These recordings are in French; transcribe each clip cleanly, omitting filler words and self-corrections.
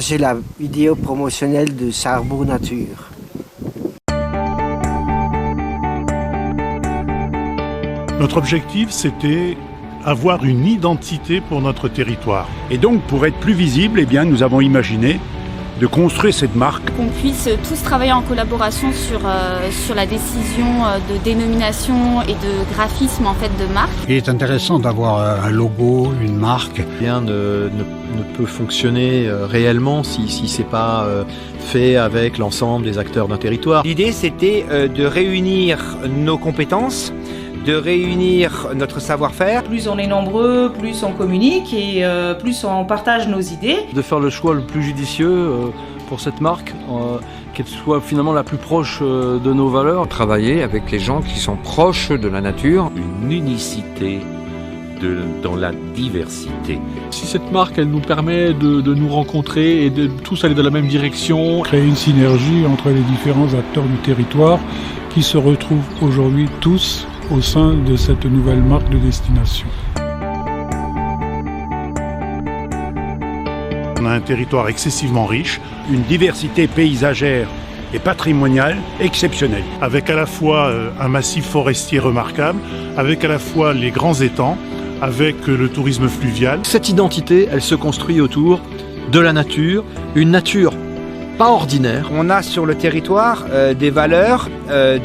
partager la vidéo promotionnelle de Sarrebourg Nature. Notre objectif, c'était avoir une identité pour notre territoire. Et donc, pour être plus visible, eh bien, nous avons imaginé de construire cette marque. Qu'on puisse tous travailler en collaboration sur la décision de dénomination et de graphisme en fait de marque. Il est intéressant d'avoir un logo, une marque. Rien ne peut fonctionner réellement si c'est pas fait avec l'ensemble des acteurs d'un territoire. L'idée c'était de réunir nos compétences, de réunir notre savoir-faire. Plus on est nombreux, plus on communique et plus on partage nos idées. De faire le choix le plus judicieux pour cette marque, qu'elle soit finalement la plus proche de nos valeurs. Travailler avec les gens qui sont proches de la nature. Une unicité dans la diversité. Si cette marque, elle nous permet de nous rencontrer et de tous aller dans la même direction. Créer une synergie entre les différents acteurs du territoire qui se retrouvent aujourd'hui tous au sein de cette nouvelle marque de destination. On a un territoire excessivement riche, une diversité paysagère et patrimoniale exceptionnelle. Avec à la fois un massif forestier remarquable, avec à la fois les grands étangs, avec le tourisme fluvial. Cette identité, elle se construit autour de la nature, une nature pas ordinaire. On a sur le territoire des valeurs,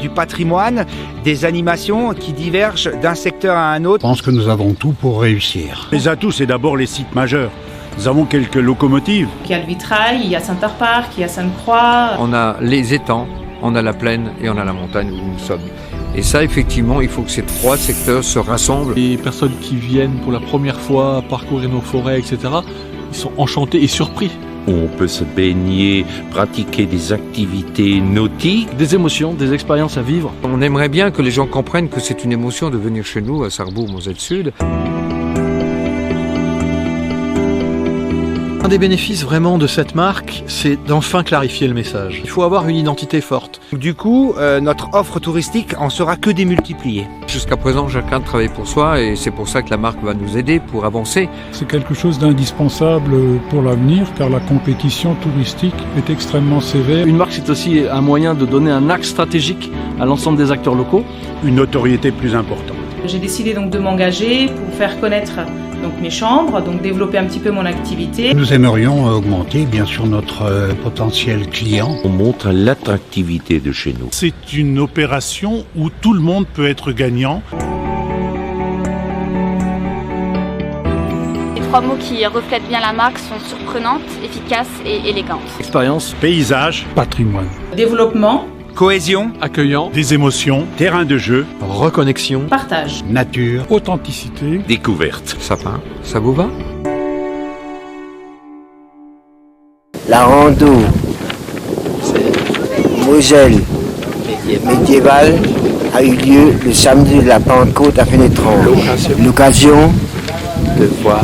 du patrimoine, des animations qui divergent d'un secteur à un autre. Je pense que nous avons tout pour réussir. Les atouts, c'est d'abord les sites majeurs. Nous avons quelques locomotives. Il y a le Vitrail, il y a Saint-Parc, il y a Sainte-Croix. On a les étangs, on a la plaine et on a la montagne où nous sommes. Et ça, effectivement, il faut que ces trois secteurs se rassemblent. Les personnes qui viennent pour la première fois parcourir nos forêts, etc., ils sont enchantés et surpris. On peut se baigner, pratiquer des activités nautiques. Des émotions, des expériences à vivre. On aimerait bien que les gens comprennent que c'est une émotion de venir chez nous, à Sarrebourg-Moselle-Sud. Un des bénéfices vraiment de cette marque, c'est d'enfin clarifier le message. Il faut avoir une identité forte. Du coup, notre offre touristique en sera que démultipliée. Jusqu'à présent, chacun travaille pour soi et c'est pour ça que la marque va nous aider pour avancer. C'est quelque chose d'indispensable pour l'avenir car la compétition touristique est extrêmement sévère. Une marque, c'est aussi un moyen de donner un axe stratégique à l'ensemble des acteurs locaux. Une notoriété plus importante. J'ai décidé donc de m'engager pour faire connaître donc mes chambres, donc développer un petit peu mon activité. Nous aimerions augmenter bien sûr notre potentiel client. On montre l'attractivité de chez nous. C'est une opération où tout le monde peut être gagnant. Les trois mots qui reflètent bien la marque sont surprenante, efficace et élégante. Expérience, paysage, patrimoine, développement, cohésion, accueillant, des émotions, terrain de jeu, reconnexion, partage, nature, authenticité, découverte. Sapin, ça vous va? La rando Moselle médiévale a eu lieu le samedi de la Pentecôte à Fénétrange. L'occasion De voir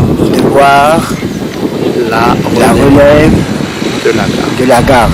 la relève de la garde.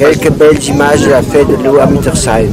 Quelques belles images de la fête de l'eau à Mittersheim.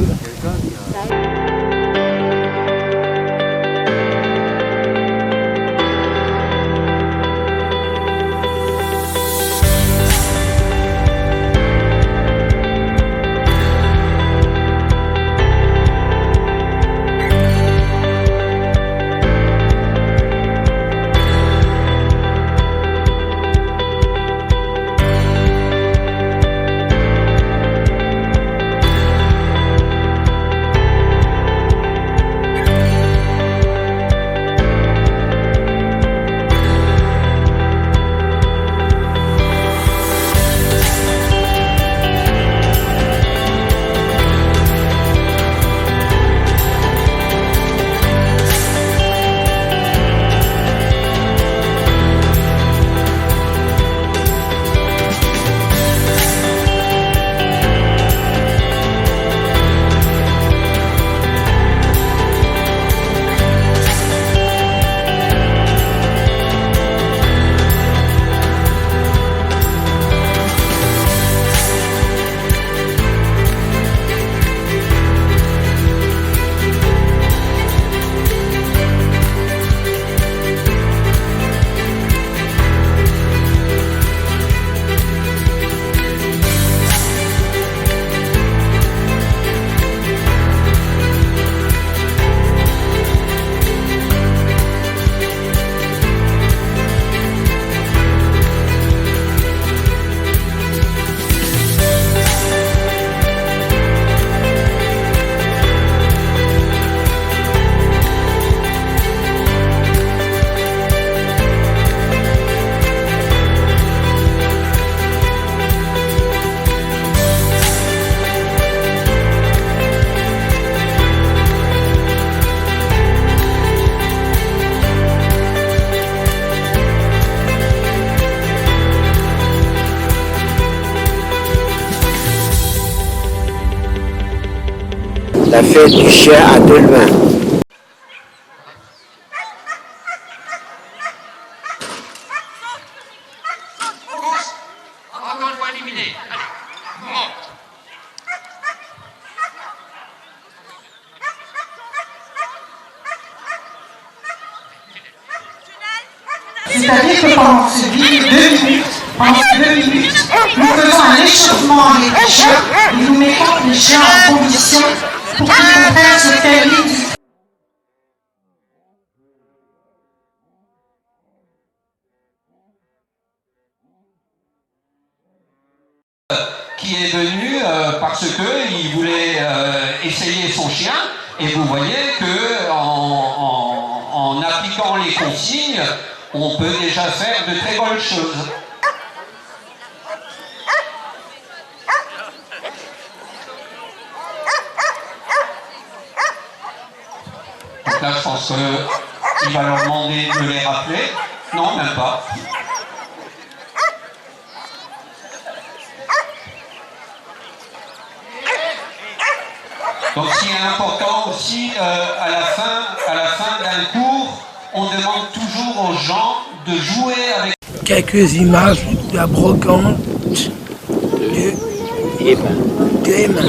La fête du chien à deux mains. C'est-à-dire que pendant ces 2 minutes, nous faisons un échauffement avec les chiens et nous mettons les chiens en condition pour qu'ils comprennent ce qu'est l'île. Qui est venu parce qu'il voulait essayer son chien, et vous voyez que en appliquant les consignes, on peut déjà faire de très bonnes choses. Donc là, je pense qu'il va leur demander de les rappeler. Non, même pas. Donc ce qui est important aussi, à la fin d'un cours, on demande toujours aux gens de jouer avec... Quelques images de la brocante de Emma.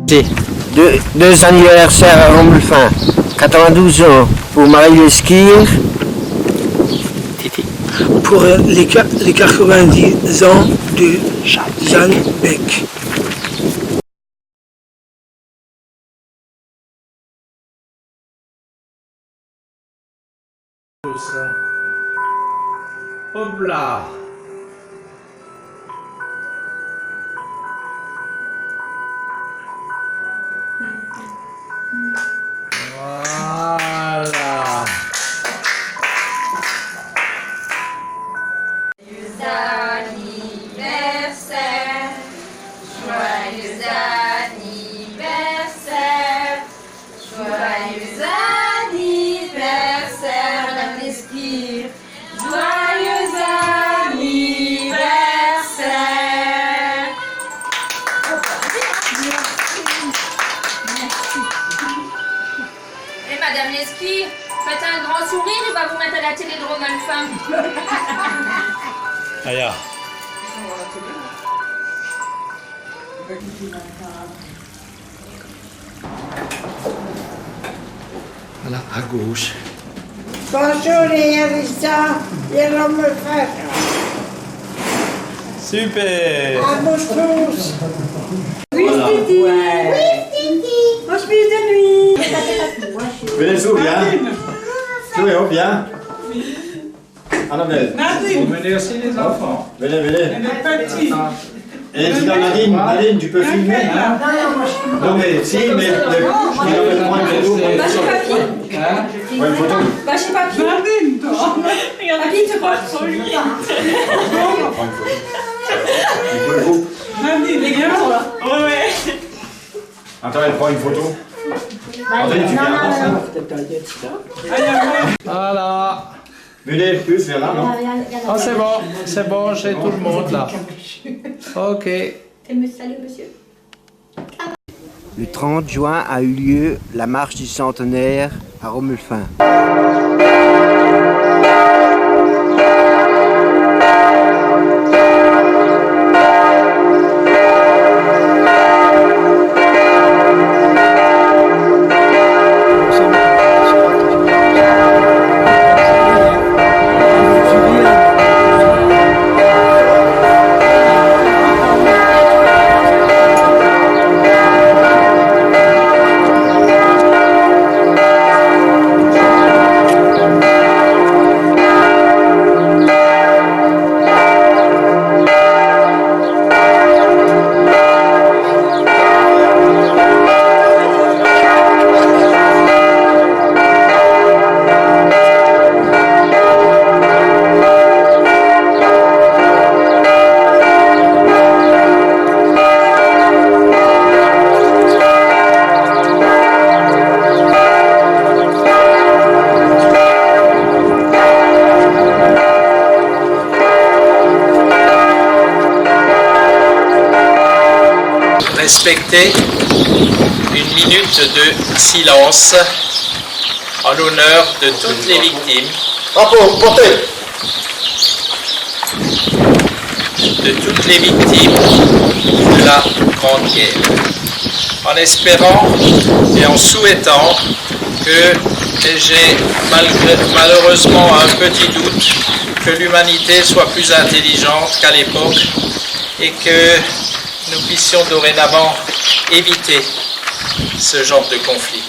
Deux anniversaires à Romulfin. 92 ans pour Marie Lesquire. Pour les 90 ans de Jeanne Beck. Hop là. Voilà. Joyeux anniversaire, joyeux anniversaire, Madame Lesquire, joyeux anniversaire. Et Madame Lesquire, faites un grand sourire, il va vous mettre à la télé de Romulfin. Aya. Voilà, à gauche. Bonjour les habitants de Romulfin. Super. À vous tous. Oui, Voilà. Titi. Oui, Titi. Hospice de nuit. Venez, Sou, viens. Sou, viens. Annabelle. Vous menez aussi les enfants. Venez, venez. Les petits. Et dis donc, Nadine, tu peux filmer hein? Non, mais si, mais je vais prendre une photo. Bah, chez papy. Ouais, une photo. Bah, chez papy. Papy, te crois trop lui. Il faut le groupe. Les gars sont là. Ouais. Attends, elle prend une photo. André, tu viens avant ça? Voilà. Venez plus vers là, non? Oh, c'est bon, j'ai tout le monde là. Ok. Salut, monsieur. Le 30 juin a eu lieu la marche du centenaire à Romulfin. Respectez une minute de silence en l'honneur de toutes les victimes. De toutes les victimes de la Grande Guerre. En espérant et en souhaitant que, et j'ai malheureusement un petit doute, que l'humanité soit plus intelligente qu'à l'époque et que nous puissions dorénavant éviter ce genre de conflit.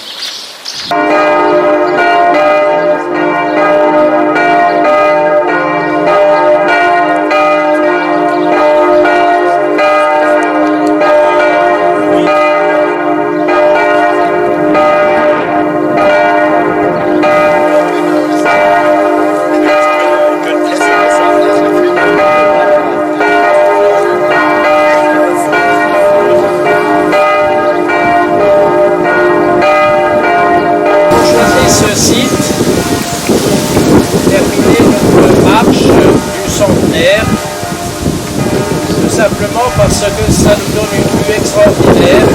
Simplement parce que ça nous donne une vue extraordinaire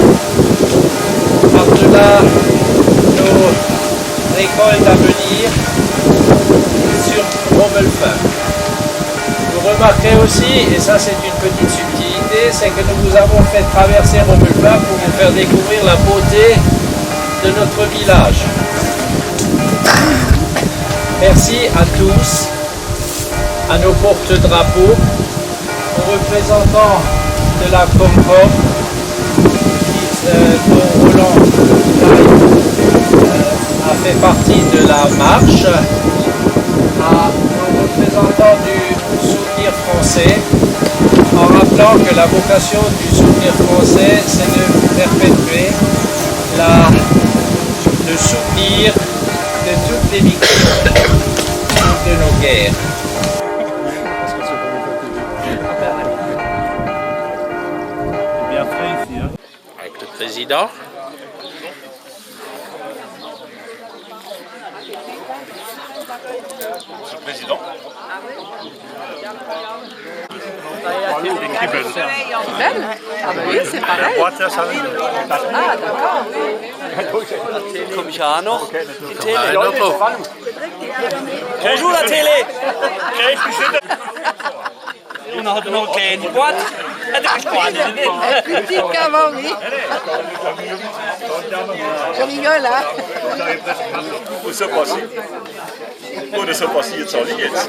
par-delà nos récoltes à venir sur Romulfin. Vous remarquerez aussi, et ça c'est une petite subtilité, c'est que nous vous avons fait traverser Romulfa pour vous faire découvrir la beauté de notre village. Merci à tous, à nos porte-drapeaux, aux représentants de la Comcom, dont Roland a fait partie de la marche, à nos représentants du Souvenir français, en rappelant que la vocation du Souvenir français, c'est de perpétuer le souvenir de toutes les victimes de nos guerres. Avec le président. Monsieur le Président. Belle? Ah bah oui, c'est pareil. Ah d'accord, oui. Komm ich ja noch? Die Tele. Bonjour la télé. On a noch eine kleine boîte. Plus petite qu'avant, oui. Je rigole, hein. Wo ist er passiert? Wo ist er passiert, soll ich jetzt?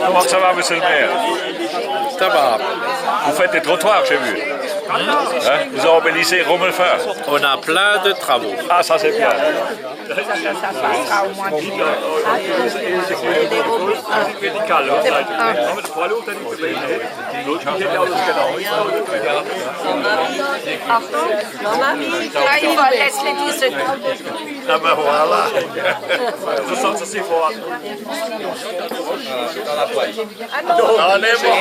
Comment ça va, monsieur le maire? Ça va. Vous faites des trottoirs, j'ai vu. Hein? Vous avez embellisé Romulfa. On a plein de travaux. Ah, ça c'est bien. Ah ben voilà. Je sens que c'est fort. On est bon.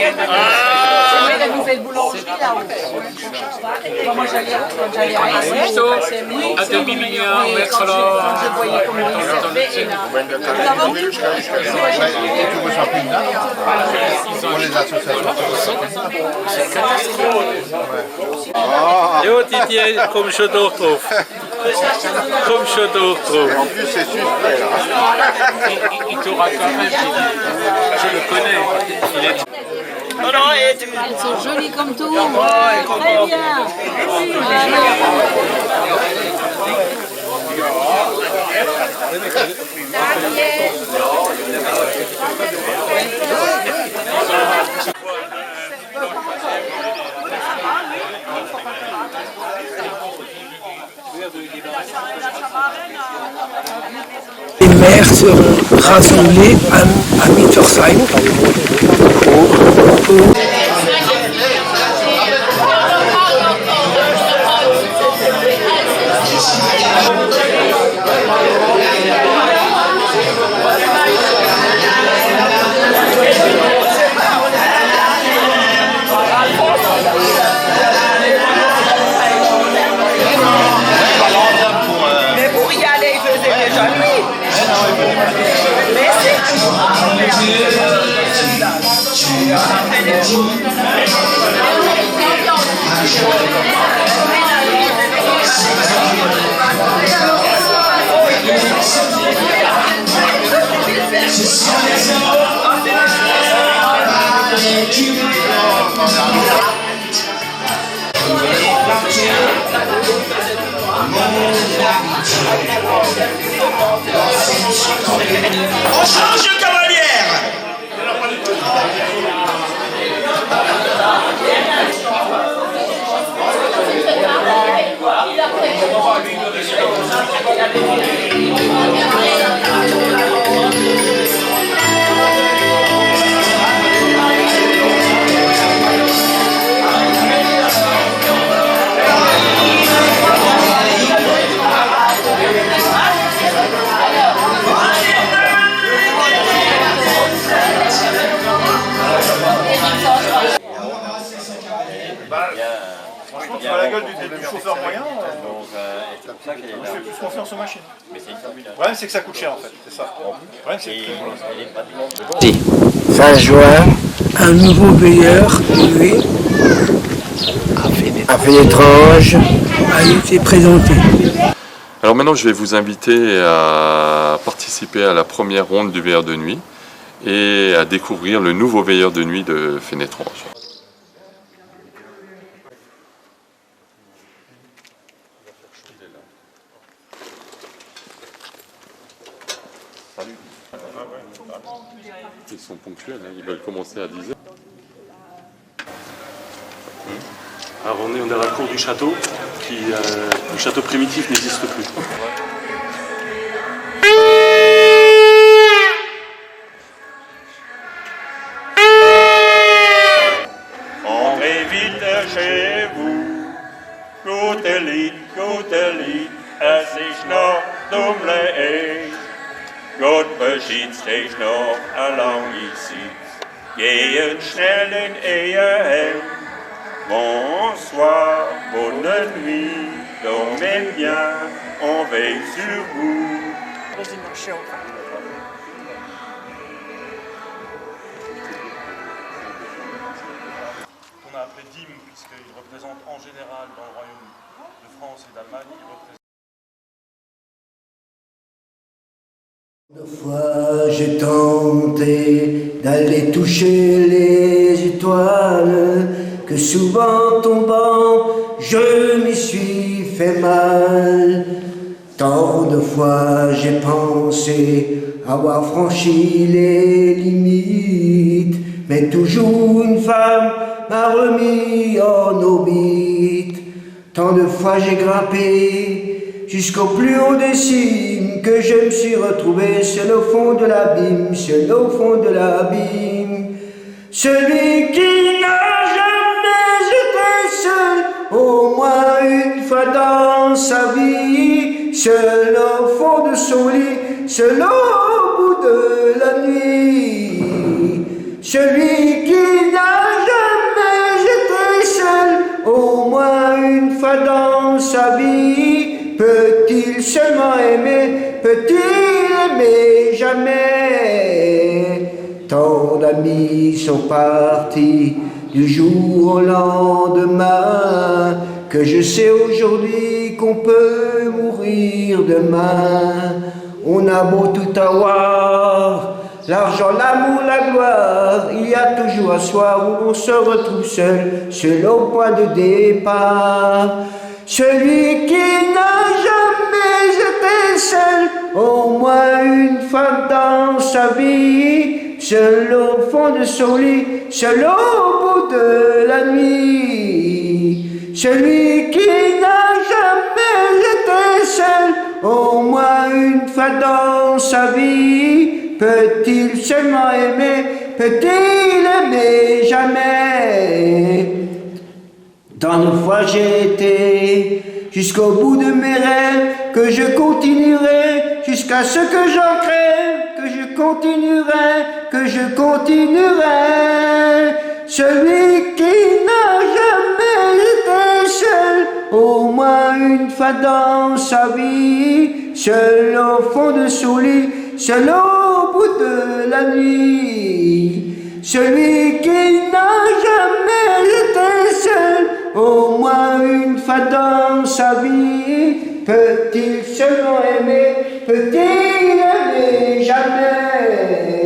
C'est la nouvelle boulangerie là-haut. Moi j'allais à à demi-million, excellent. Je voyais comment ils servaient et là. Nous avons vu. Pour les associations. Jo, Didier, komm schon durch drauf. Komm schon durch drauf. En plus, c'est suspect là. Il t'aura quand même, je le connais. Il est... Elles sont jolies comme tout. Très bien. Les maires seront rassemblés à Mittersheim. Mais pour y aller, il faisait déjà nuit. Mais On change de cavalière. Franchement, tu vois la gueule du chauffeur moyen. On fait plus confiance aux machines. Le problème, c'est que ça coûte cher en fait. C'est ça. Le problème, c'est que... Fin juin, Un nouveau veilleur, lui, à Fénétrange, a été présenté. Alors maintenant, je vais vous inviter à participer participer à la première ronde du veilleur de nuit et à découvrir le nouveau veilleur de nuit de Fénétrange. Ils sont ponctuels, hein, ils veulent commencer à 10h. Alors on est dans la cour du château, le château primitif n'existe plus. Entrez vite chez vous, gute Lied, es ist noch dummle. Gott beschützt dich noch eine lange Zeit. Gehen schnell in Ehe heim. Bonsoir, bonne nuit, dormez bien, on veille sur vous. On a appelé dîme puisqu'il représente en général dans le royaume de France et d'Allemagne, il représente. Deux fois j'ai tenté d'aller toucher les étoiles, que souvent tombant je m'y suis fait mal. Tant de fois j'ai pensé avoir franchi les limites, mais toujours une femme m'a remis en orbite. Tant de fois j'ai grimpé jusqu'au plus haut des cimes, que je me suis retrouvé seul au fond de l'abîme, seul au fond de l'abîme. Celui qui n'a jamais été seul, au moins une fois dans sa vie, seul au fond de son lit, seul au bout de la nuit. Celui qui n'a jamais été seul, au moins une fois dans sa vie, peut-il seulement aimer, peut-il aimer jamais? Tant d'amis sont partis du jour au lendemain, que je sais aujourd'hui qu'on peut mourir demain. On a beau tout avoir, l'argent, l'amour, la gloire, il y a toujours un soir où on se retrouve seul, seul au point de départ. Celui qui n'a jamais été seul, au moins une fois dans sa vie, seul au fond de son lit, seul au bout de la nuit. Celui qui n'a jamais été seul, au moins une fois dans sa vie, peut-il seulement aimer, peut-il aimer jamais? Tant de fois j'ai été jusqu'au bout de mes rêves, que je continuerai jusqu'à ce que j'en crève, que je continuerai, que je continuerai. Celui qui n'a jamais été seul, au moins une fois dans sa vie, seul au fond de son lit, seul au bout de la nuit. Celui qui n'a jamais été seul, au moins une fois dans sa vie, peut-il seulement aimer, peut-il aimer jamais?